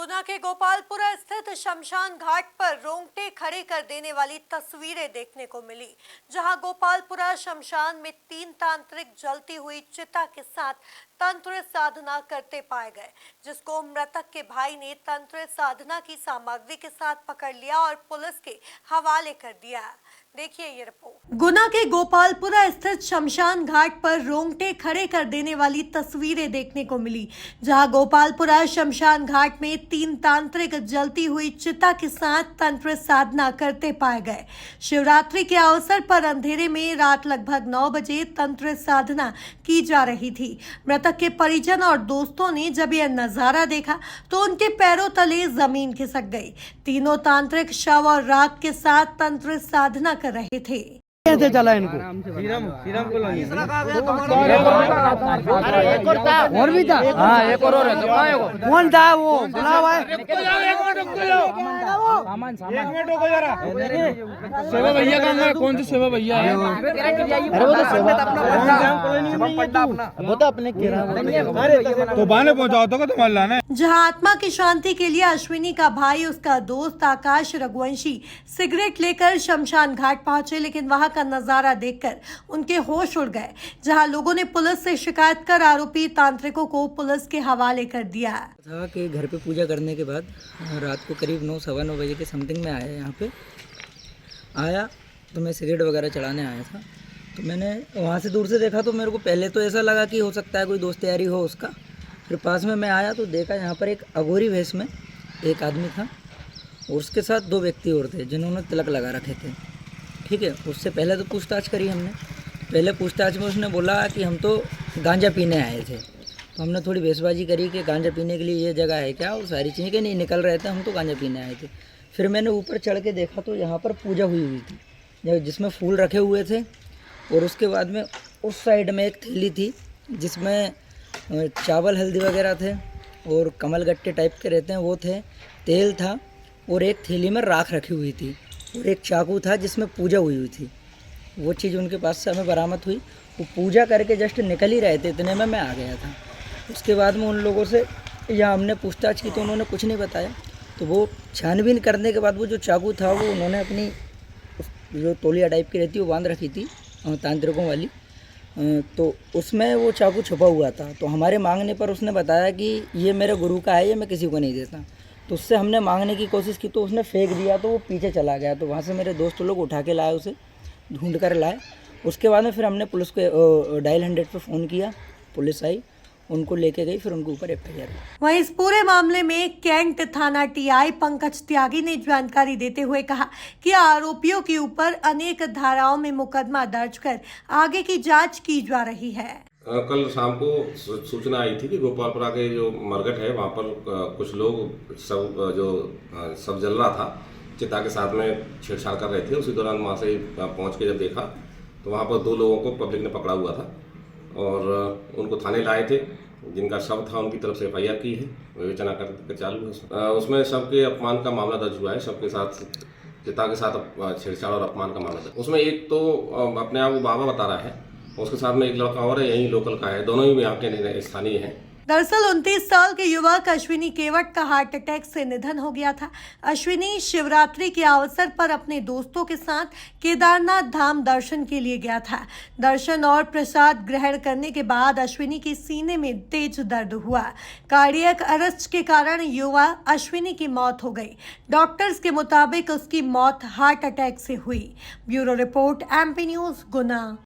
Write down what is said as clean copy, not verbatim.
गुना के गोपालपुरा स्थित शमशान घाट पर रोंगटे खड़े कर देने वाली तस्वीरें देखने को मिली, जहां गोपालपुरा शमशान में 3 तांत्रिक जलती हुई चिता के साथ तंत्र साधना करते पाए गए, जिसको मृतक के भाई ने तंत्र साधना की सामग्री के साथ पकड़ लिया और पुलिस के हवाले कर दिया। देखिए ये रिपोर्ट। गुना के गोपालपुरा स्थित शमशान घाट पर रोंगटे खड़े कर देने वाली तस्वीरें देखने को मिली, जहां गोपालपुरा शमशान घाट में 3 तांत्रिक जलती हुई चिता के साथ तंत्र साधना करते पाए गए। शिवरात्रि के अवसर पर अंधेरे में रात लगभग 9 बजे तंत्र साधना की जा रही थी। मृतक के परिजन और दोस्तों ने जब यह नजारा देखा तो उनके पैरों तले जमीन खिसक गई। तीनों तांत्रिक शव और राख के साथ तंत्र साधना कर रहे थे। कैसे चला इनको? और भी था? हाँ, एक और है। कौन था वो? बुलाओ भाई। सेवा भैया का कौन सी सेवा भैया है? अरे वो तो सेवा वो तो अपने तो बाने पहुंचाओ तो तुम्हारे लाना। जहां आत्मा की शांति के लिए अश्विनी का भाई, उसका दोस्त आकाश रघुवंशी सिगरेट लेकर शमशान घाट पहुंचे, लेकिन वहां का नजारा देखकर उनके होश उड़ गए। जहां लोगों ने पुलिस से शिकायत कर आरोपी तांत्रिकों को पुलिस के हवाले कर दिया था कि घर पे पूजा करने के बाद रात को करीब 9 सवा 9 बजे के समथिंग में आया। यहाँ पे आया तो मैं सिगरेट वगैरह चढ़ाने आया था, तो मैंने वहाँ से दूर से देखा तो मेरे को पहले तो ऐसा लगा कि हो सकता है कोई दोस्त यारी हो उसका। फिर पास में मैं आया तो देखा यहाँ पर एक अघोरी भेष में एक आदमी था और उसके साथ 2 व्यक्ति और थे जिन्होंने तिलक लगा रखे थे। ठीक है, उससे पहले तो पूछताछ करी हमने। पहले पूछताछ में उसने बोला कि हम तो गांजा पीने आए थे, तो हमने थोड़ी बेसबाजी करी कि गांजा पीने के लिए ये जगह है क्या, और सारी चीज़ें कि नहीं निकल रहे थे, हम तो गांजा पीने आए थे। फिर मैंने ऊपर चढ़ के देखा तो यहाँ पर पूजा हुई थी जिसमें फूल रखे हुए थे, और उसके बाद में उस साइड में एक थैली थी जिसमें चावल हल्दी वगैरह थे और कमल गट्टे टाइप के रहते हैं वो थे, तेल था, और एक थैली में राख रखी हुई थी, और एक चाकू था जिसमें पूजा हुई थी। वो चीज़ उनके पास से हमें बरामद हुई। वो पूजा करके जस्ट निकल ही रहे थे, इतने में मैं आ गया था। उसके बाद में उन लोगों से या हमने पूछताछ की तो उन्होंने कुछ नहीं बताया। तो वो छानबीन करने के बाद वो जो चाकू था वो उन्होंने अपनी जो तौलिया टाइप की रहती है वो बांध रखी थी तांत्रिकों वाली, तो उसमें वो चाकू छुपा हुआ था। तो हमारे मांगने पर उसने बताया कि ये मेरे गुरु का है, ये मैं किसी को नहीं देता। तो उससे हमने मांगने की कोशिश की तो उसने फेंक दिया, तो वो पीछे चला गया। तो वहाँ से मेरे दोस्त लोग उठा के लाए, उसे ढूंढ कर लाए। उसके बाद में फिर हमने पुलिस को डायल 100 पे फ़ोन किया, पुलिस आई, उनको लेके गई, फिर उनके ऊपर FIR। वहीं इस पूरे मामले में कैंट थाना TI पंकज त्यागी ने जानकारी देते हुए कहा कि आरोपियों के ऊपर अनेक धाराओं में मुकदमा दर्ज कर आगे की जांच की जा रही है। कल शाम को सूचना आई थी कि गोपालपुरा के जो मरघट है वहाँ पर कुछ लोग सब जल रहा था, चिता के साथ में छेड़छाड़ कर रहे थे। उसी दौरान वहाँ से पहुँच के जब देखा तो वहाँ पर 2 लोगों को पब्लिक ने पकड़ा हुआ था और उनको थाने लाए थे। जिनका शव था उनकी तरफ से FIR की है, विवेचना करके चालू है। उसमें सबके अपमान का मामला दर्ज हुआ है, सबके साथ चिता के साथ छेड़छाड़ और अपमान का मामला दर्ज। उसमें एक तो अपने आप वो बाबा बता रहा है, उसके साथ में एक लड़का और है, यहीं लोकल का है, दोनों ही यहाँ के स्थानीय हैं। दरअसल 29 साल के युवक अश्विनी केवट का हार्ट अटैक से निधन हो गया था। अश्विनी शिवरात्रि के अवसर पर अपने दोस्तों के साथ केदारनाथ धाम दर्शन के लिए गया था। दर्शन और प्रसाद ग्रहण करने के बाद अश्विनी के सीने में तेज दर्द हुआ। कार्डियक अरेस्ट के कारण युवा अश्विनी की मौत हो गई। डॉक्टर्स के मुताबिक उसकी मौत हार्ट अटैक से हुई। ब्यूरो रिपोर्ट MP न्यूज़ गुना।